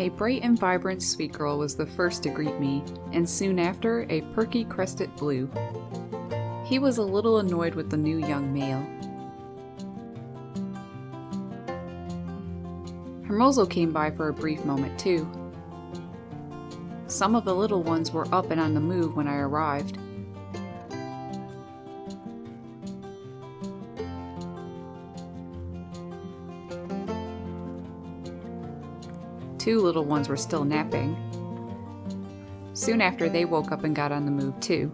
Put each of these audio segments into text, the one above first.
A bright and vibrant sweet girl was the first to greet me, and soon after, a perky crested blue. He was a little annoyed with the new young male. Hermoso came by for a brief moment too. Some of the little ones were up and on the move when I arrived. Two little ones were still napping. Soon after, they woke up and got on the move too.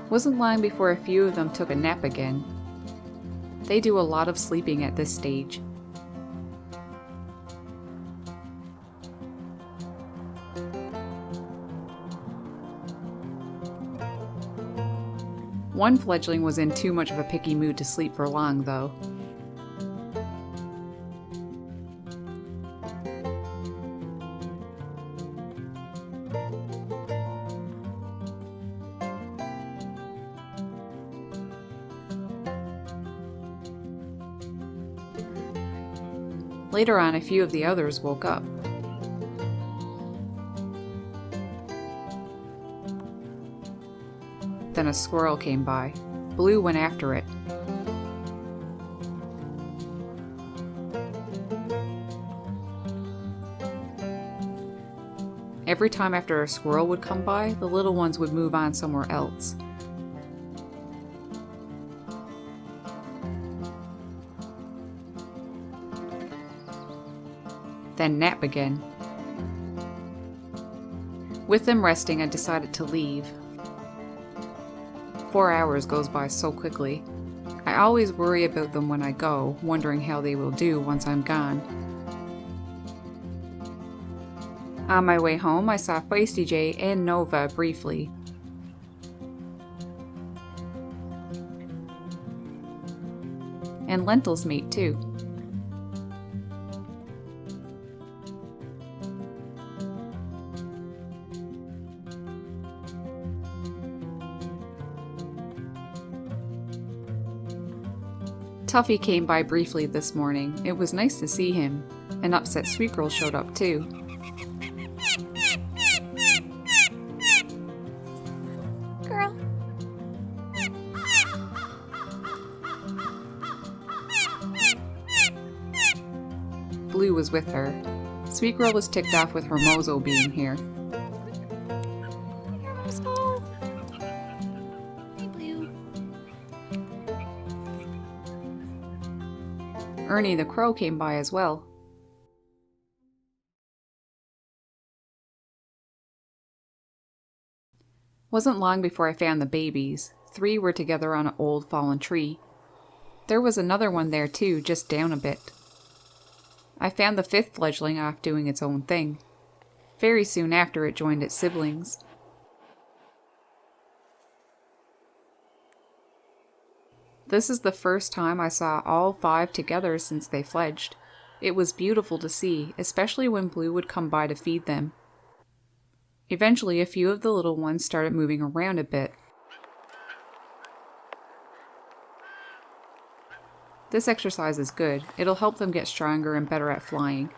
Wasn't long before a few of them took a nap again. They do a lot of sleeping at this stage. One fledgling was in too much of a picky mood to sleep for long, though. Later on, a few of the others woke up. Then a squirrel came by. Blue went after it. Every time after a squirrel would come by, the little ones would move on somewhere else. Then nap again. With them resting, I decided to leave. 4 hours goes by so quickly. I always worry about them when I go, wondering how they will do once I'm gone. On my way home, I saw Feisty J and Nova briefly. And Lentil's mate too. Tuffy came by briefly this morning. It was nice to see him. An upset sweet girl showed up too. Girl. Blue was with her. Sweet girl was ticked off with Hermoso being here. Ernie the crow came by as well. Wasn't long before I found the babies. 3 were together on an old fallen tree. There was another one there too, just down a bit. I found the 5th fledgling off doing its own thing. Very soon after, it joined its siblings. This is the first time I saw all 5 together since they fledged. It was beautiful to see, especially when Blue would come by to feed them. Eventually, a few of the little ones started moving around a bit. This exercise is good. It'll help them get stronger and better at flying.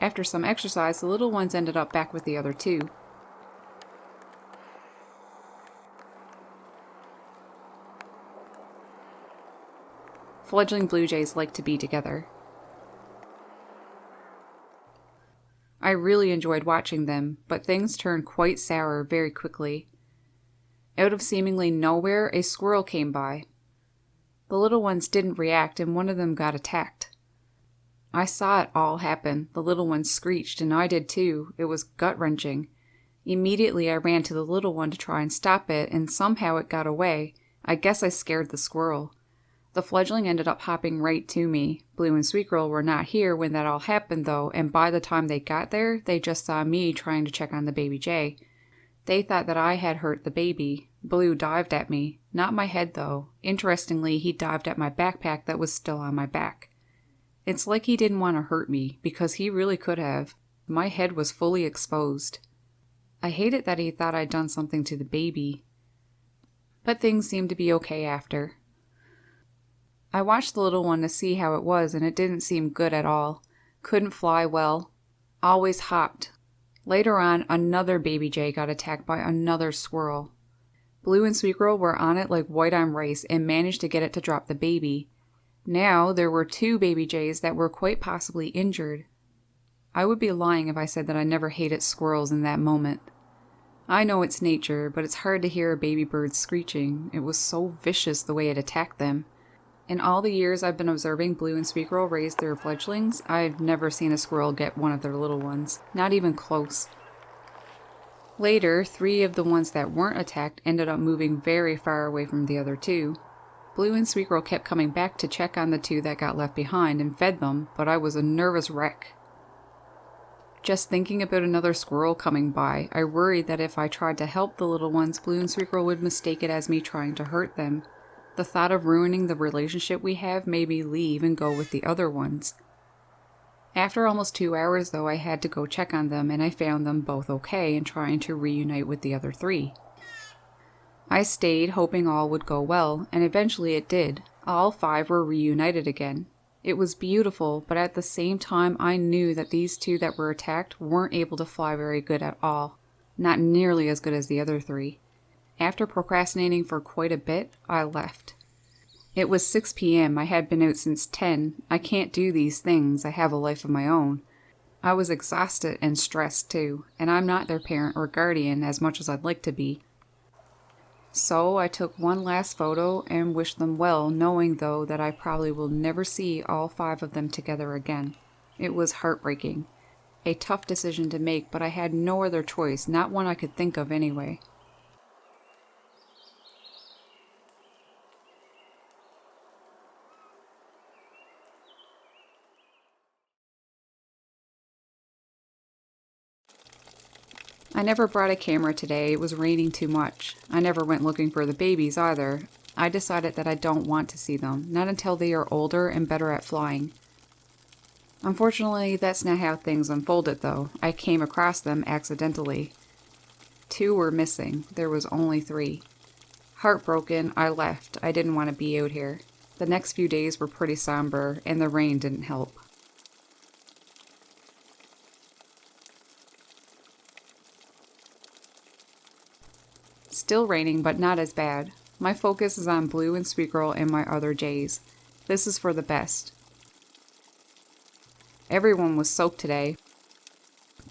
After some exercise, the little ones ended up back with the other 2. Fledgling blue jays like to be together. I really enjoyed watching them, but things turned quite sour very quickly. Out of seemingly nowhere, a squirrel came by. The little ones didn't react, and one of them got attacked. I saw it all happen. The little one screeched, and I did too. It was gut-wrenching. Immediately I ran to the little one to try and stop it, and somehow it got away, I guess I scared the squirrel. The fledgling ended up hopping right to me. Blue and Sweet Girl were not here when that all happened, though, and by the time they got there, they just saw me trying to check on the baby jay. They thought that I had hurt the baby. Blue dived at me. Not my head, though. Interestingly, he dived at my backpack that was still on my back. It's like he didn't want to hurt me, because he really could have. My head was fully exposed. I hated that he thought I'd done something to the baby. But things seemed to be okay after. I watched the little one to see how it was, and it didn't seem good at all. Couldn't fly well. Always hopped. Later on, another baby jay got attacked by another squirrel. Blue and Sweet Girl were on it like white on rice and managed to get it to drop the baby. Now, there were 2 baby jays that were quite possibly injured. I would be lying if I said that I never hated squirrels in that moment. I know it's nature, but it's hard to hear a baby bird screeching. It was so vicious the way it attacked them. In all the years I've been observing Blue and Sweet Girl raise their fledglings, I've never seen a squirrel get one of their little ones. Not even close. Later, 3 of the ones that weren't attacked ended up moving very far away from the other 2. Blue and Sweet Girl kept coming back to check on the 2 that got left behind and fed them, but I was a nervous wreck. Just thinking about another squirrel coming by, I worried that if I tried to help the little ones, Blue and Sweet Girl would mistake it as me trying to hurt them. The thought of ruining the relationship we have made me leave and go with the other ones. After almost 2 hours, though, I had to go check on them, and I found them both okay and trying to reunite with the other 3. I stayed, hoping all would go well, and eventually it did. All 5 were reunited again. It was beautiful, but at the same time I knew that these 2 that were attacked weren't able to fly very good at all. Not nearly as good as the other 3. After procrastinating for quite a bit, I left. It was 6 p.m. I had been out since 10. I can't do these things. I have a life of my own. I was exhausted and stressed too, and I'm not their parent or guardian as much as I'd like to be. So I took one last photo and wished them well, knowing though that I probably will never see all 5 of them together again. It was heartbreaking. A tough decision to make, but I had no other choice, not one I could think of anyway. I never brought a camera today. It was raining too much. I never went looking for the babies either. I decided that I don't want to see them, not until they are older and better at flying. Unfortunately, that's not how things unfolded though. I came across them accidentally. 2 were missing. There was only 3. Heartbroken, I left. I didn't want to be out here. The next few days were pretty somber, and the rain didn't help. Still raining, but not as bad. My focus is on Blue and Sweet Girl and my other jays. This is for the best. Everyone was soaked today.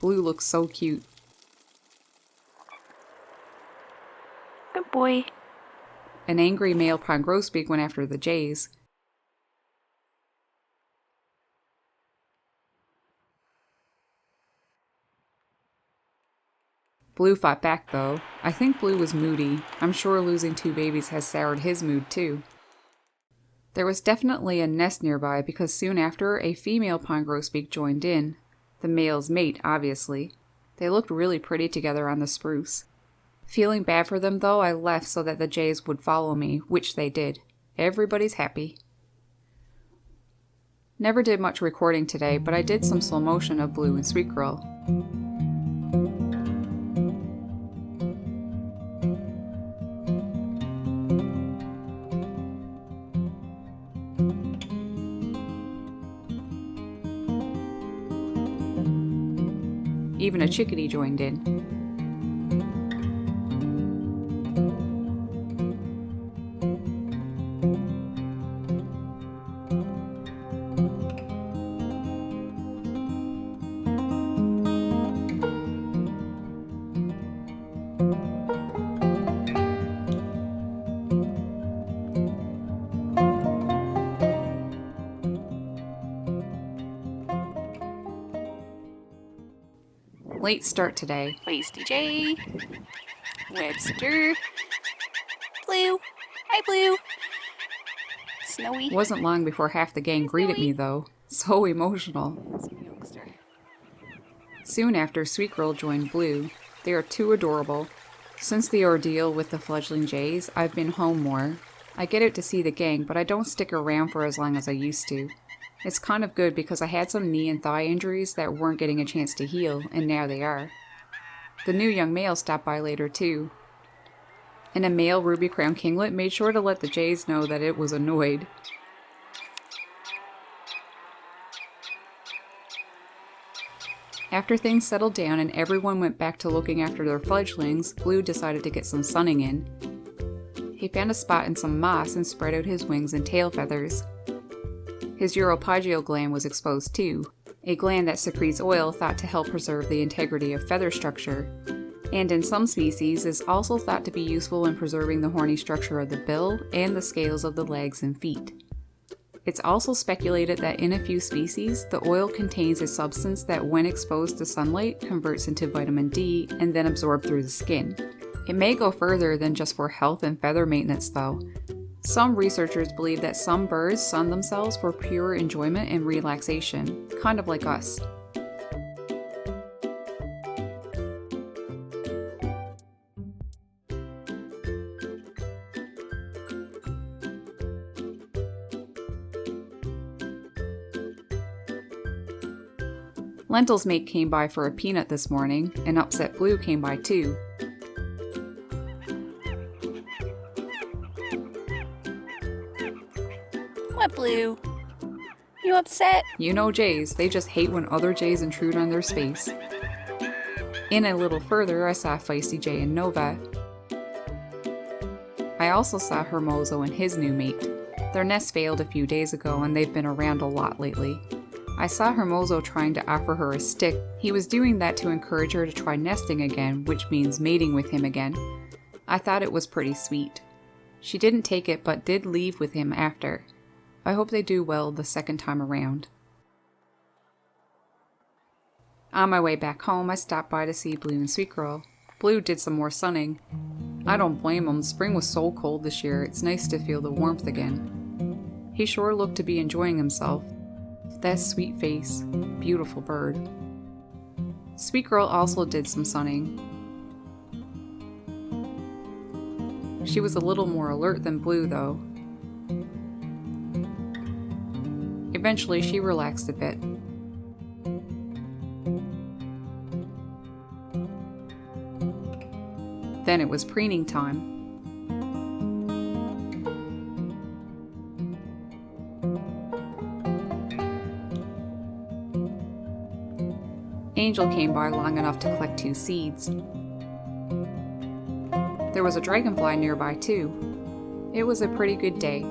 Blue looks so cute. Good boy. An angry male pond grosbeak went after the jays. Blue fought back though. I think Blue was moody. I'm sure losing 2 babies has soured his mood too. There was definitely a nest nearby because soon after a female pond grosbeak joined in. The male's mate, obviously. They looked really pretty together on the spruce. Feeling bad for them though, I left so that the jays would follow me, which they did. Everybody's happy. Never did much recording today, but I did some slow motion of Blue and Sweet Girl. Even a chickadee joined in. Late start today. Lazy J. Webster. Blue. Hi, Blue. Snowy. It wasn't long before half the gang greeted me, though. So emotional. Soon after, Sweet Girl joined Blue. They are too adorable. Since the ordeal with the fledgling jays, I've been home more. I get out to see the gang, but I don't stick around for as long as I used to. It's kind of good because I had some knee and thigh injuries that weren't getting a chance to heal, and now they are. The new young male stopped by later too. And a male ruby crown kinglet made sure to let the jays know that it was annoyed. After things settled down and everyone went back to looking after their fledglings, Blue decided to get some sunning in. He found a spot in some moss and spread out his wings and tail feathers. His uropygial gland was exposed too, a gland that secretes oil thought to help preserve the integrity of feather structure, and in some species is also thought to be useful in preserving the horny structure of the bill and the scales of the legs and feet. It's also speculated that in a few species, the oil contains a substance that when exposed to sunlight converts into vitamin D and then absorbed through the skin. It may go further than just for health and feather maintenance though. Some researchers believe that some birds sun themselves for pure enjoyment and relaxation, kind of like us. Lentils mate came by for a peanut this morning, and Upset Blue came by too. What, Blue? You upset? You know jays, they just hate when other jays intrude on their space. In a little further, I saw Feisty Jay and Nova. I also saw Hermoso and his new mate. Their nest failed a few days ago and they've been around a lot lately. I saw Hermoso trying to offer her a stick. He was doing that to encourage her to try nesting again, which means mating with him again. I thought it was pretty sweet. She didn't take it but did leave with him after. I hope they do well the second time around. On my way back home, I stopped by to see Blue and Sweet Girl. Blue did some more sunning. I don't blame him, spring was so cold this year, it's nice to feel the warmth again. He sure looked to be enjoying himself. That sweet face, beautiful bird. Sweet Girl also did some sunning. She was a little more alert than Blue though. Eventually she relaxed a bit. Then it was preening time. Angel came by long enough to collect 2 seeds. There was a dragonfly nearby too. It was a pretty good day.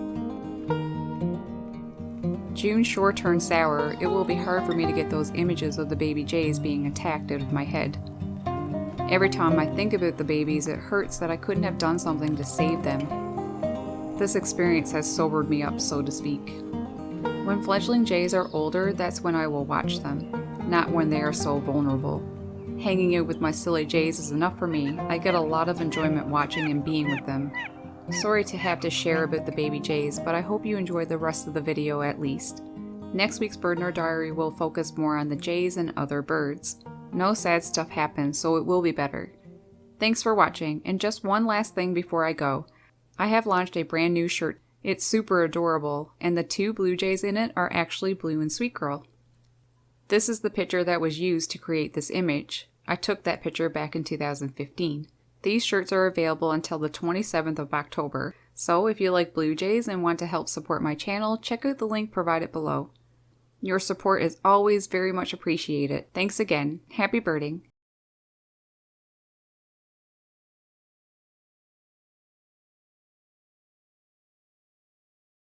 June sure turned sour. It will be hard for me to get those images of the baby jays being attacked out of my head. Every time I think about the babies, it hurts that I couldn't have done something to save them. This experience has sobered me up, so to speak. When fledgling jays are older, that's when I will watch them. Not when they are so vulnerable. Hanging out with my silly jays is enough for me. I get a lot of enjoyment watching and being with them. Sorry to have to share about the baby jays, but I hope you enjoyed the rest of the video at least. Next week's Bird Nerd Diary will focus more on the jays and other birds. No sad stuff happens, so it will be better. Thanks for watching, and just one last thing before I go. I have launched a brand new shirt. It's super adorable, and the 2 blue jays in it are actually Blue and Sweet Girl. This is the picture that was used to create this image. I took that picture back in 2015. These shirts are available until the 27th of October, so if you like blue jays and want to help support my channel, check out the link provided below. Your support is always very much appreciated. Thanks again. Happy birding.